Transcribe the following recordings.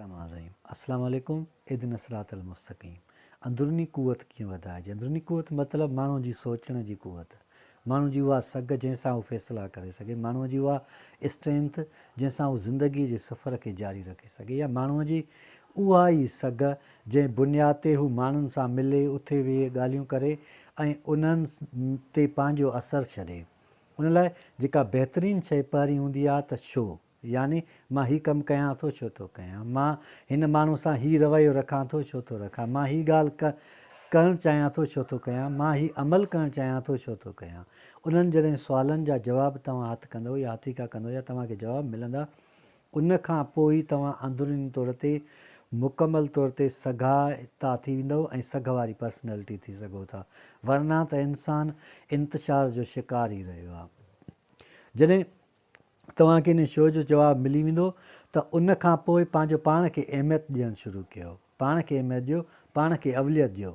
अस्सलाम वालेकुम। इहदिना सिरातल मुस्तक़ीम। अंदरूनी क़ुवत कीअं वधाइजे? अंदरूनी क़ुवत मतिलबु माण्हू जी सोचण जी क़ुवत, माण्हू जी उहा सघ जंहिंसां उहो फ़ैसिला करे सघे, माण्हूअ जी उहा स्ट्रेंथ जंहिंसां उहो ज़िंदगीअ जे सफ़र खे जारी रखे सघे, या माण्हूअ जी उहा ई सघ जंहिं बुनियाद ते हू माण्हुनि सां मिले, उथे वेहे ॻाल्हियूं करे ऐं उन्हनि ते पंहिंजो असरु छॾे। उन लाइ जेका बहितरीनु शइ पहिरीं हूंदी आहे त शो, यानी मां हीउ कमु कयां थो छो थो कयां, मां हिन माण्हू सां हीउ रवैयो रखां थो छो थो रखां, मां हीअ ॻाल्हि करणु चाहियां थो छो थो कयां, मां हीउ अमल करणु चाहियां थो छो थो कयां। उन्हनि जॾहिं सुवालनि जा जवाब तव्हां हथु कंदव या हथीका कंदव या तव्हांखे जवाब मिलंदा, उन खां पोइ ई तव्हां अंदरूनी तौर ते मुकमल तौर ते सघाता थी वेंदव ऐं सघ वारी पर्सनैलिटी थी सघो था, वरना त इंसानु इंतिशार जो शिकार ई रहियो आहे। जॾहिं तव्हांखे इन शो जो जवाबु मिली वेंदो त उन खां पोइ पंहिंजो पाण खे अहमियत ॾियणु शुरू कयो, पाण खे अहमियत ॾियो, पाण खे अवलियत ॾियो,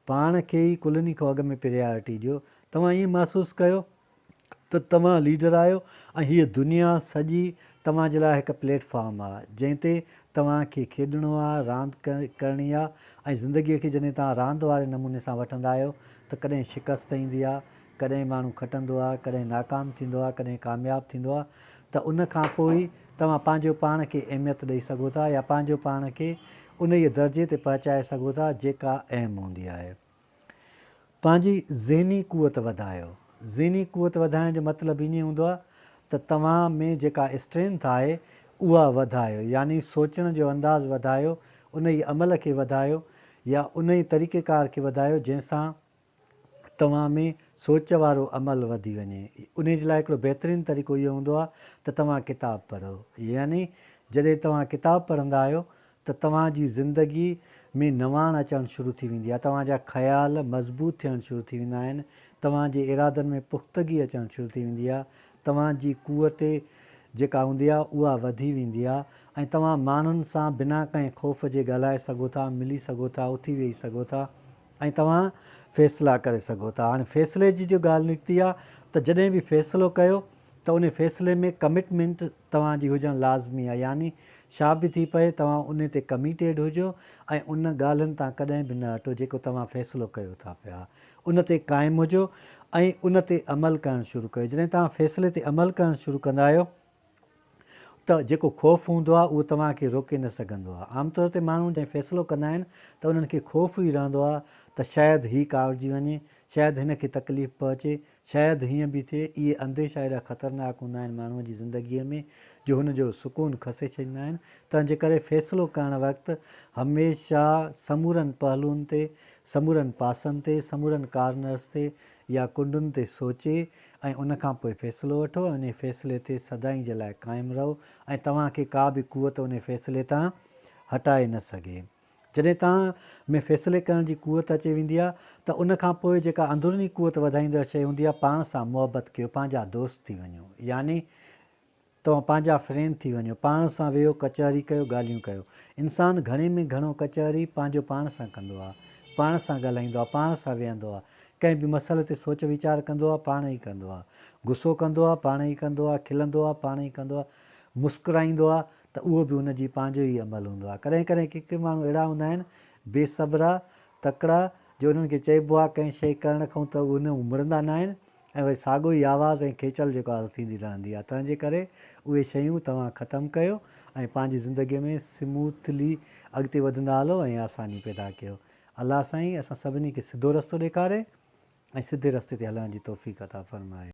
पाण खे ई कुलनी खां अॻु में प्रियॉरिटी ॾियो। तव्हां ईअं महसूसु कयो त तव्हां लीडर आहियो ऐं हीअ दुनिया सॼी तव्हांजे लाइ हिकु प्लेटफॉर्म आहे जंहिं ते तव्हांखे खेॾणो आहे, रांदि करणी आहे। ऐं ज़िंदगीअ खे जॾहिं तव्हां रांदि वारे नमूने सां वठंदा आहियो त कॾहिं शिकस्त ईंदी आहे, कॾहिं माण्हू खटंदो आहे, कॾहिं नाकाम थींदो आहे, कॾहिं कामयाबु थींदो आहे, त उन खां पोइ तव्हां पंहिंजो पाण खे अहमियत ॾेई सघो था या पंहिंजो पाण खे उन ई दर्जे ते पहुचाए सघो था जेका अहम हूंदी आहे। पंहिंजी ज़हनी क़ुवत वधायो। ज़हनी क़ुवत वधाइण जो मतिलबु ईअं हूंदो आहे त तव्हां में जेका स्ट्रेंथ आहे उहा वधायो, यानी सोचण जो अंदाज़ु वधायो, उन ई अमल खे वधायो या उन ई तरीक़ेकार खे वधायो जंहिंसां तव्हां में सोच वारो अमल वधी वञे। उन जे लाइ हिकिड़ो बहितरीनु तरीक़ो इहो हूंदो आहे त तव्हां किताबु पढ़ो, यानी जॾहिं तव्हां किताबु पढ़ंदा आहियो त तव्हांजी ज़िंदगी में नवाण अचणु शुरू थी वेंदी आहे, तव्हांजा ख़्याल मज़बूत थियणु शुरू थी वेंदा आहिनि, तव्हांजे इरादनि में पुख़्तगी अचणु शुरू थी वेंदी आहे, तव्हांजी क़ुवत जेका हूंदी आहे उहा वधी वेंदी आहे ऐं तव्हां माण्हुनि सां बिना कंहिं ख़ौफ़ जे ॻाल्हाए सघो था, मिली सघो था, उथी वेही सघो था ऐं तव्हां फ़ैसिला करे सघो था। हाणे फ़ैसिले जी जो ॻाल्हि निकिती आहे त जॾहिं बि फ़ैसिलो कयो त उन फ़ैसिले में कमिटमेंट तव्हांजी हुजणु लाज़मी आहे, यानी छा बि थी पए तव्हां उन ते कमिटेड हुजो ऐं उन ॻाल्हियुनि तां कॾहिं बि न हटो जेको तव्हां फ़ैसिलो कयो था पिया, उन ते क़ाइमु हुजो ऐं उन ते अमल करणु शुरू कयो। जॾहिं तव्हां फ़ैसिले ते अमल करणु शुरू कंदा आहियो त जेको ख़ौफ़ हूंदो आहे उहो तव्हांखे रोके न सघंदो आहे। आमतौर ते माण्हू जॾहिं फ़ैसिलो कंदा आहिनि त उन्हनि खे ख़ौफ़ ई रहंदो आहे त शायदि हीउ कारिजी वञे, शायदि हिन खे तकलीफ़ पहुचे, शायदि हीअं बि थिए। इहे अंदेशा एॾा ख़तरनाक हूंदा आहिनि माण्हूअ जी ज़िंदगीअ में जो हुनजो सुकून खसे छॾींदा आहिनि। तंहिंजे करे फ़ैसिलो करणु वक़्तु हमेशह समूरनि पहलुनि ते, समूरनि पासनि ते, समूरनि कार्नर्स ते या कुंडुनि ते सोचे ऐं उन खां पोइ फ़ैसिलो वठो ऐं उन फ़ैसिले ते सदाईं जे लाइ क़ाइमु रहो ऐं तव्हांखे का बि क़ुवत उन फ़ैसिले तां हटाए न सघे। जॾहिं तव्हां में फ़ैसिले करण जी क़ुवत अची वेंदी आहे त उन खां पोइ जेका अंदरूनी क़ुवत वधाईंदड़ शइ हूंदी आहे, पाण सां मुहबत कयो, पंहिंजा दोस्त थी वञो, यानी तव्हां पंहिंजा फ्रेंड थी वञो, पाण सां वेहो, कचहरी कयो, ॻाल्हियूं कयो। इंसानु घणे में घणो कचहरी पंहिंजो पाण सां कंदो आहे, पाण सां ॻाल्हाईंदो आहे, पाण सां वेहंदो आहे, कंहिं बि मसइले ते सोच वीचार कंदो आहे, पाण ई कंदो आहे, गुसो कंदो आहे पाण ई कंदो आहे, खिलंदो आहे पाण ई कंदो आहे, मुस्कुराईंदो आहे त उहो बि हुनजी पंहिंजो ई अमल हूंदो आहे। कॾहिं कॾहिं के के माण्हू अहिड़ा हूंदा आहिनि बेसब्रा, तकिड़ा, जो उन्हनि खे चइबो आहे कंहिं शइ करण खां त उन मुड़ंदा न आहिनि ऐं वरी साॻियो ई आवाज़ु ऐं खेचल जेको आहे थींदी रहंदी आहे। तंहिंजे करे उहे शयूं तव्हां ख़तमु कयो ऐं पंहिंजी ज़िंदगीअ में स्मूथली अॻिते वधंदा हलो ऐं आसानी पैदा कयो। अलाह साईं असां सभिनी खे सिधो रस्तो ॾेखारे ऐं सिधे रस्ते ते हलण जी तौफ़ीक़ अता फ़रमाए।